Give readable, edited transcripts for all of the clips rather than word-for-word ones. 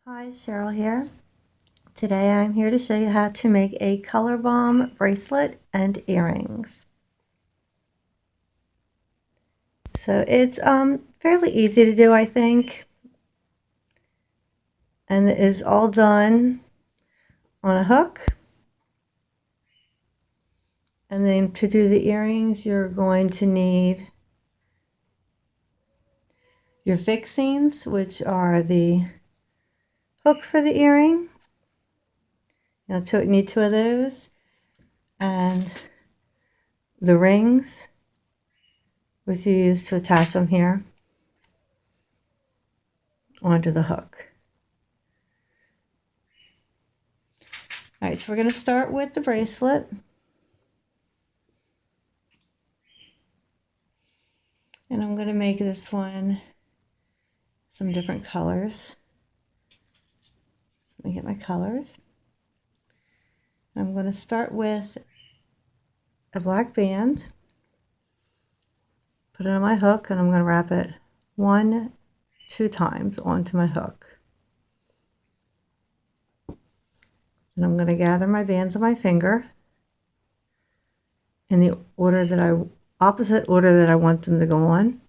Hi, Cheryl here. Today I'm here to show you how to make a color bomb bracelet and earrings. So it's fairly easy to do, I think. And it is all done on a hook. And then to do the earrings, you're going to need your fixings, which are the hook for the earring. You need two of those. And the rings, which you use to attach them here onto the hook. All right, so we're going to start with the bracelet. And I'm going to make this one some different colors. So let me get my colors. I'm going to start with a black band. Put it on my hook, and I'm going to wrap it 2 times onto my hook. And I'm going to gather my bands on my finger in the order that opposite order that I want them to go on.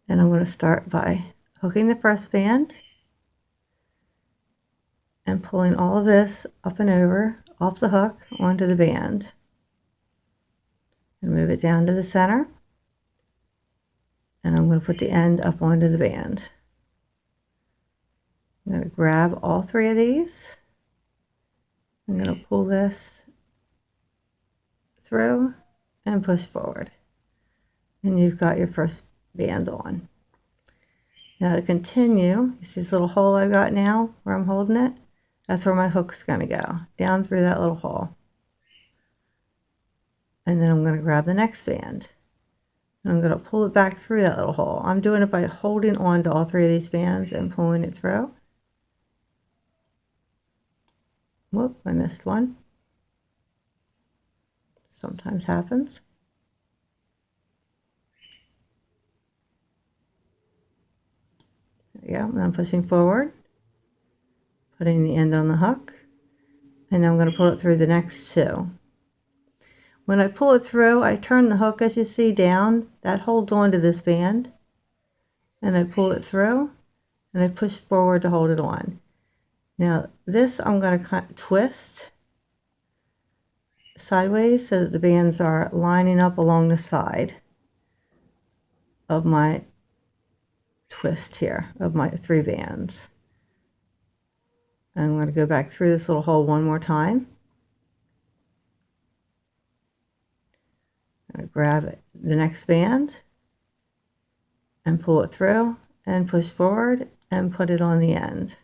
And I'm going to start by hooking the first band and pulling all of this up and over off the hook onto the band. And move it down to the center. And I'm going to put the end up onto the band. I'm going to grab all 3 of these. I'm going to pull this through and push forward. And you've got your first band on. Now to continue, you see this little hole I've got now where I'm holding it? That's where my hook's going to go, down through that little hole. And then I'm going to grab the next band. And I'm going to pull it back through that little hole. I'm doing it by holding on to all 3 of these bands and pulling it through. Whoop, I missed one. Sometimes happens. There we go. And I'm pushing forward, putting the end on the hook, and I'm going to pull it through the next 2. When I pull it through, I turn the hook, as you see, down. That holds on to this band. And I pull it through, and I push forward to hold it on. Now, this I'm going to twist sideways so that the bands are lining up along the side of my twist here, of my 3 bands. And I'm going to go back through this little hole one more time. I grab the next band and pull it through and push forward and put it on the end.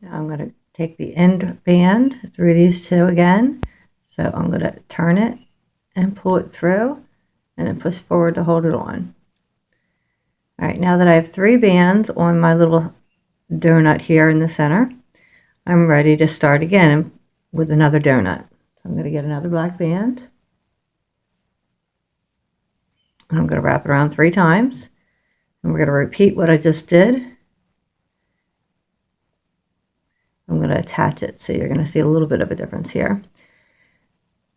Now I'm going to take the end band through these 2 again. So I'm going to turn it and pull it through and then push forward to hold it on. All right, now that I have 3 bands on my little donut here in the center, I'm ready to start again with another donut. So I'm going to get another black band. And I'm going to wrap it around 3 times. And we're going to repeat what I just did. I'm going to attach it, so you're going to see a little bit of a difference here.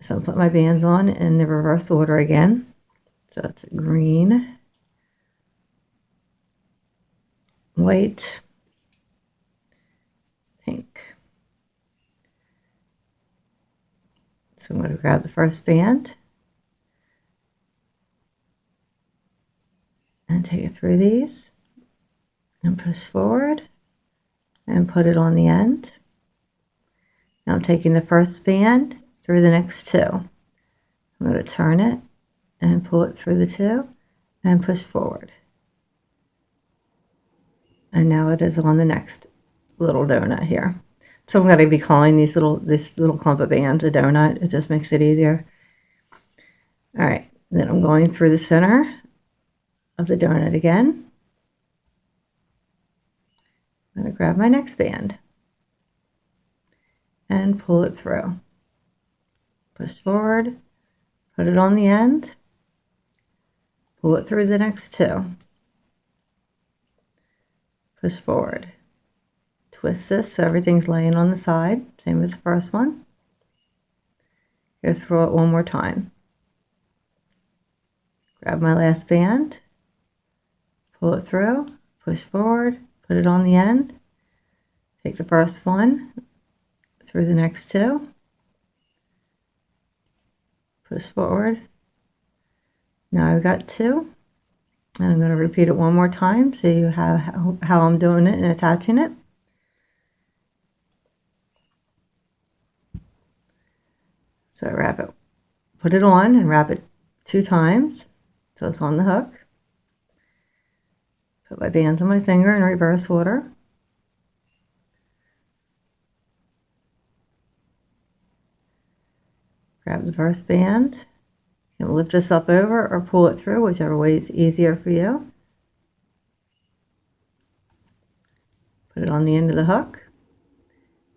So I'll put my bands on in the reverse order again. So it's green, white, pink. So I'm going to grab the first band and take it through these and push forward and put it on the end. Now I'm taking the first band through the next 2. I'm going to turn it and pull it through the 2 and push forward. And now it is on the next little donut here. So I'm going to be calling this little clump of bands a donut. It just makes it easier. All right, then I'm going through the center of the donut again. I'm going to grab my next band and pull it through. Push forward put it on the end, pull it through the next two, push forward, twist this so everything's laying on the side, same as the first one. Go through it one more time. Grab my last band, pull it through, push forward, put it on the end, take the first one through the next two, push forward. Now I've got two, and I'm going to repeat it one more time so you have how I'm doing it and attaching it. So I wrap it, put it on and wrap it 2 times so it's on the hook. Put my bands on my finger in reverse order. Grab the first band. You can lift this up over or pull it through, whichever way is easier for you. Put it on the end of the hook.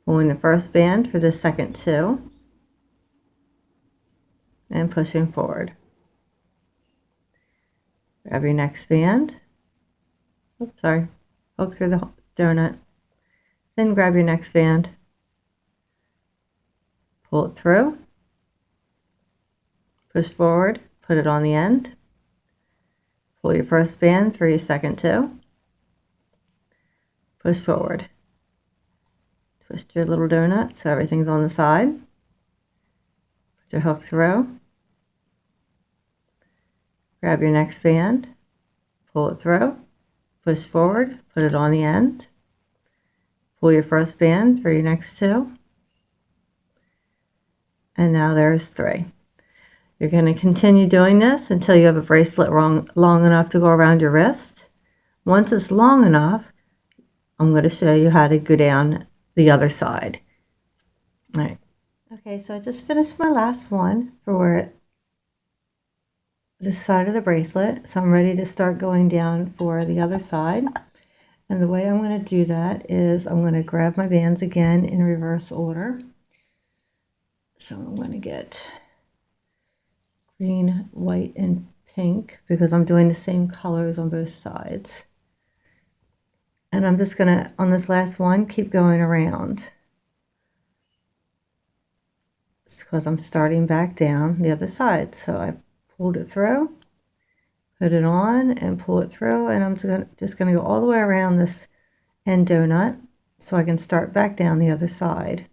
Pulling the first band for the second two. And pushing forward. Grab your next band. Oops, sorry. Hook through the donut. Then grab your next band. Pull it through. Push forward. Put it on the end. Pull your first band through your second two. Push forward. Twist your little donut so everything's on the side. Put your hook through. Grab your next band. Pull it through. Push forward, put it on the end, pull your first band through your next two, and now there's 3. You're going to continue doing this until you have a bracelet long enough to go around your wrist. Once it's long enough, I'm going to show you how to go down the other side. All right. Okay, so I just finished my last one for this side of the bracelet, so I'm ready to start going down for the other side. And the way I'm going to do that is I'm going to grab my bands again in reverse order. So I'm going to get green, white, and pink because I'm doing the same colors on both sides. And I'm just going to, on this last one, keep going around. It's because I'm starting back down the other side. So I pulled it through, put it on, and pull it through, and I'm just going to go all the way around this end donut so I can start back down the other side.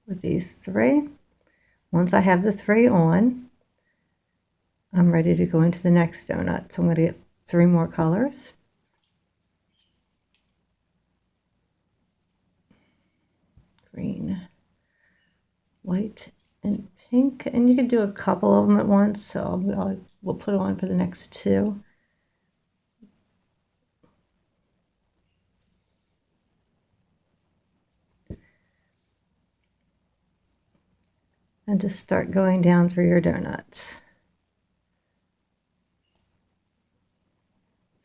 With these 3, once I have the 3 on, I'm ready to go into the next donut. So I'm going to get 3 more colors. Green, white, and pink. And you can do a couple of them at once, so we'll put on for the next 2. And just start going down through your donuts.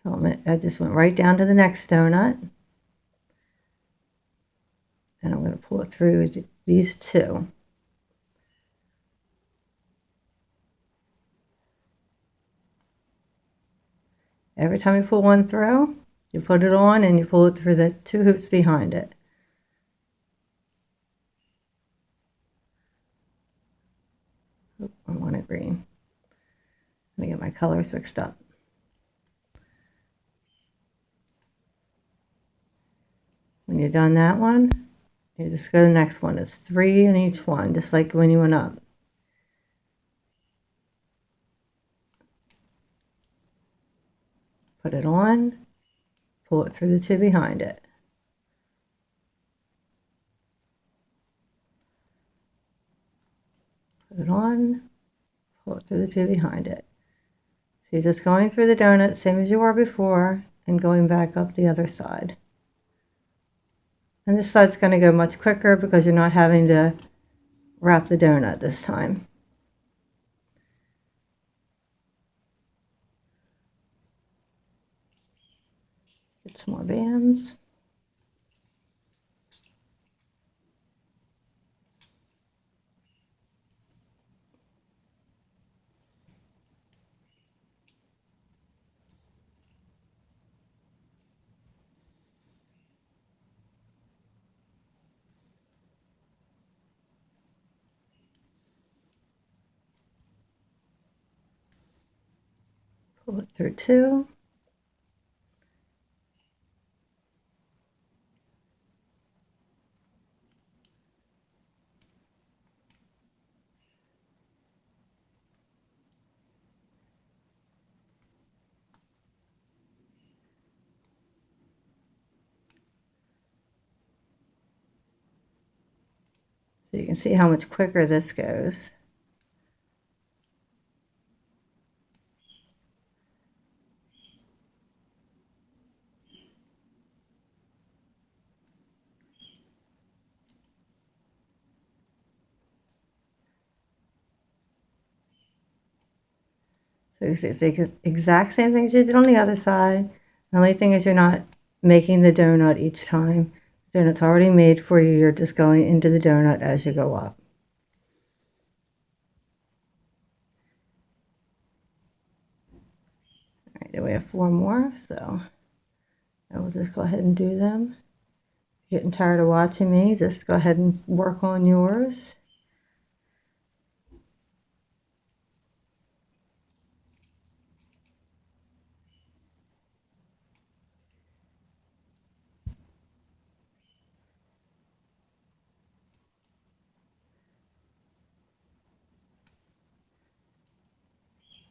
So I just went right down to the next donut. And I'm going to pull it through these 2. Every time you pull one through, you put it on and you pull it through the 2 hoops behind it. Oh, I want it green. Let me get my colors mixed up. When you're done that one, you just go to the next one. It's 3 in each one, just like when you went up. Put it on, pull it through the 2 behind it. Put it on, pull it through the 2 behind it. So you're just going through the donut, same as you were before, and going back up the other side. And this side's going to go much quicker because you're not having to wrap the donut this time. Get some more bands. Pull it through two. So you can see how much quicker this goes. So it's the exact same things you did on the other side. The only thing is you're not making the donut each time. The donut's already made for you. You're just going into the donut as you go up. All right, then we have 4 more, so I will just go ahead and do them. If you're getting tired of watching me, just go ahead and work on yours.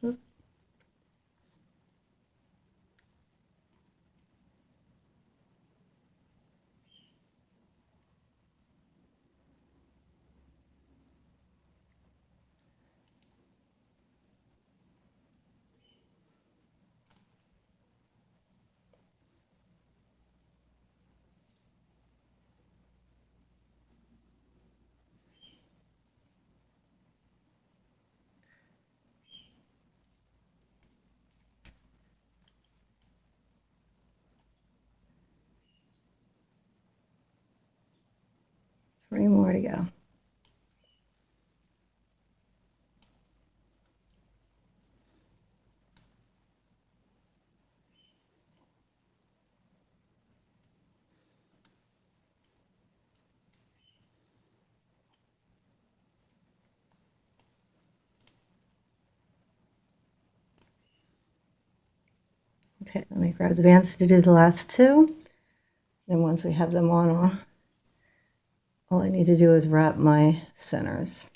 Oops. 3 more to go. Okay, let me grab the bands to do the last 2. Then once we have them on, all I need to do is wrap my centers.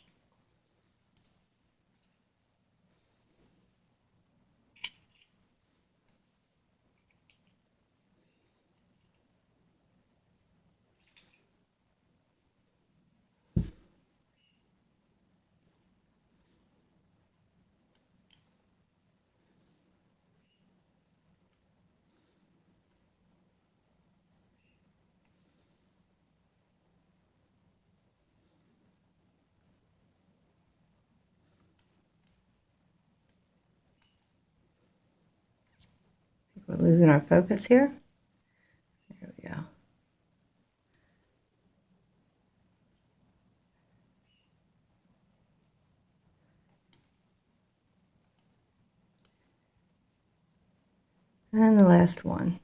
We're losing our focus here. There we go. And the last one.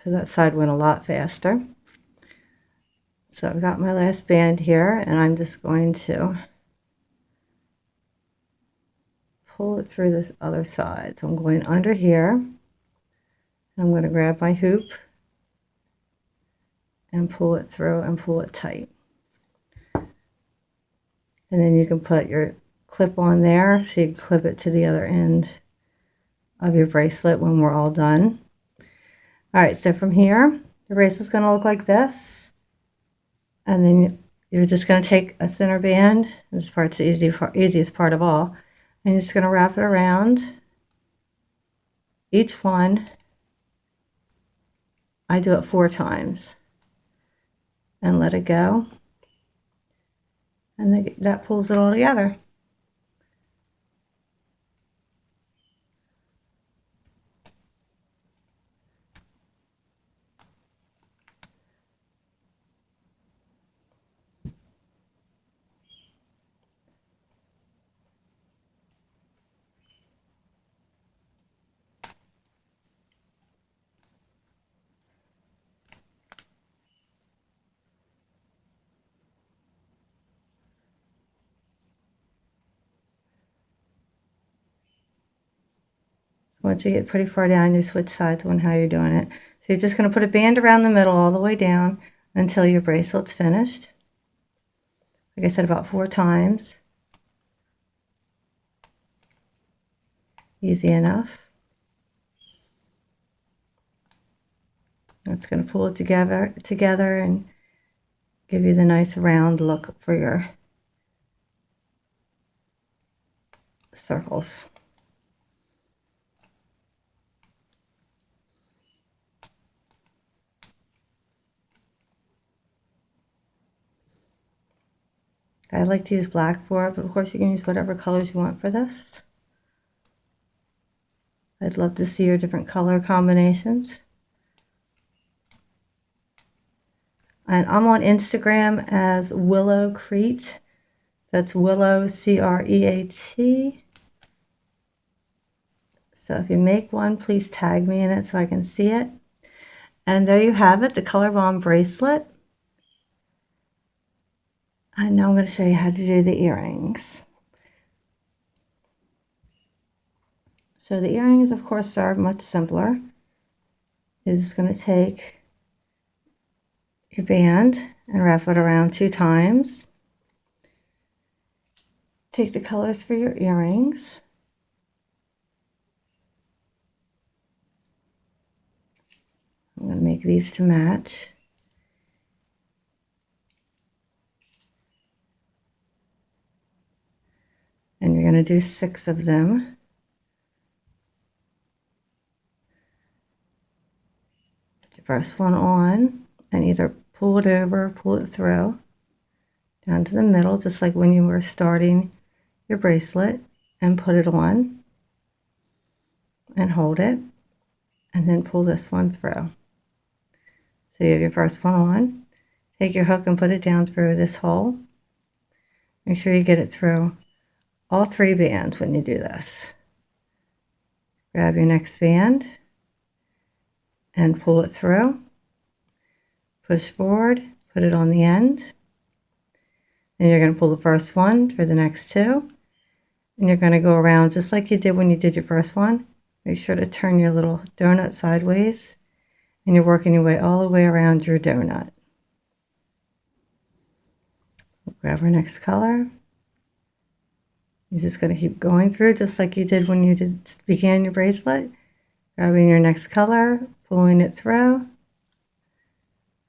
So that side went a lot faster. So I've got my last band here, and I'm just going to pull it through this other side. So I'm going under here. I'm going to grab my hoop and pull it through and pull it tight. And then you can put your clip on there so you can clip it to the other end of your bracelet when we're all done. All right, so from here, the bracelet's going to look like this. And then you're just going to take a center band. This part's the easiest part of all. And you're just going to wrap it around each one. I do it 4 times. And let it go. And that pulls it all together. Once you get pretty far down, you switch sides on how you're doing it. So you're just going to put a band around the middle all the way down until your bracelet's finished. Like I said, about 4 times. Easy enough. It's going to pull it together and give you the nice round look for your circles. I like to use black for it, but of course you can use whatever colors you want for this. I'd love to see your different color combinations. And I'm on Instagram as Willow Create. That's Willow, C-R-E-A-T. So if you make one, please tag me in it so I can see it. And there you have it, the Color Bomb bracelet. And now I'm going to show you how to do the earrings. So the earrings, of course, are much simpler. You're just going to take your band and wrap it around 2 times. Take the colors for your earrings. I'm going to make these to match. And you're going to do 6 of them. Put your first one on and either pull it over, pull it through, down to the middle, just like when you were starting your bracelet, and put it on and hold it, and then pull this one through. So you have your first one on, take your hook and put it down through this hole. Make sure you get it through all 3 bands when you do this. Grab your next band and pull it through. Push forward, put it on the end. And you're going to pull the first one through the next 2. And you're going to go around just like you did when you did your first one. Make sure to turn your little donut sideways. And you're working your way all the way around your donut. Grab our next color. You're just going to keep going through just like you did when you began your bracelet. Grabbing your next color, pulling it through,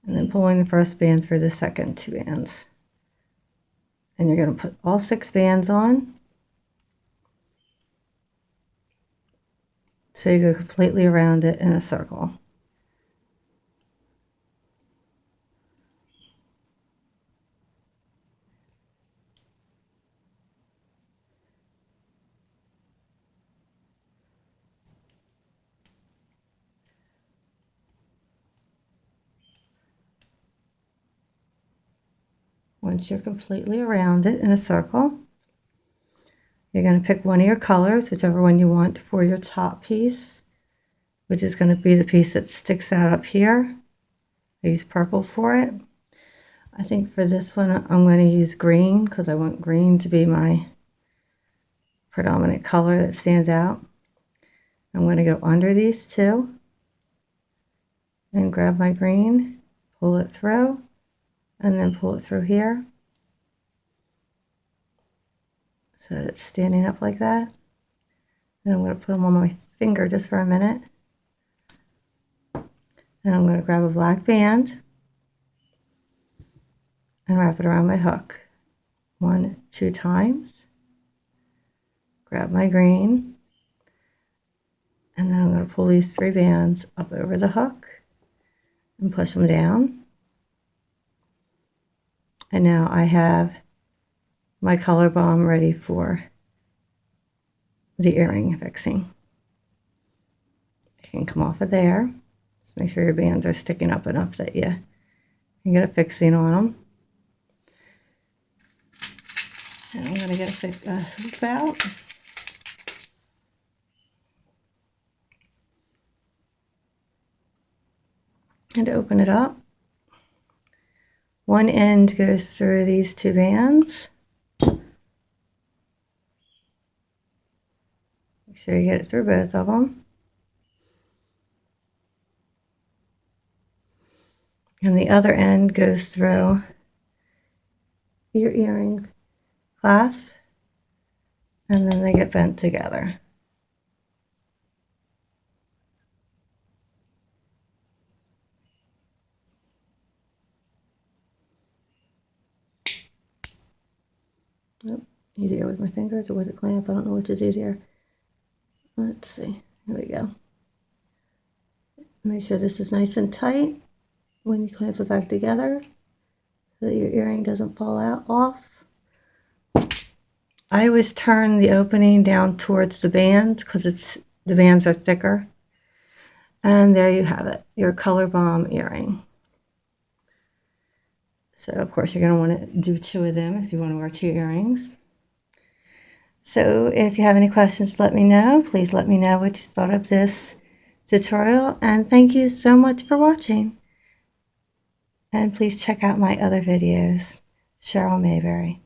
and then pulling the first band through the second 2 bands. And you're going to put all 6 bands on. So you go completely around it in a circle. Once you're completely around it in a circle, you're going to pick one of your colors, whichever one you want for your top piece, which is going to be the piece that sticks out up here. I use purple for it. I think for this one I'm going to use green because I want green to be my predominant color that stands out. I'm going to go under these 2 and grab my green, pull it through, and then pull it through here so that it's standing up like that. And I'm going to put them on my finger just for a minute. Then I'm going to grab a black band and wrap it around my hook. 1, 2 times. Grab my green. And then I'm going to pull these 3 bands up over the hook and push them down. And now I have my color bomb ready for the earring fixing. You can come off of there. Just make sure your bands are sticking up enough that you can get a fixing on them. And I'm going to get a hoop out. And open it up. One end goes through these 2 bands. Make sure you get it through both of them. And the other end goes through your earring clasp, and then they get bent together. Oh, easier with my fingers or with a clamp. I don't know which is easier. Let's see. Here we go. Make sure this is nice and tight when you clamp it back together so that your earring doesn't fall out off. I always turn the opening down towards the bands because the bands are thicker. And there you have it, your color bomb earring. So of course you're going to want to do 2 of them if you want to wear 2 earrings. So if you have any questions, let me know. Please let me know what you thought of this tutorial. And thank you so much for watching. And please check out my other videos. Cheryl Mayberry.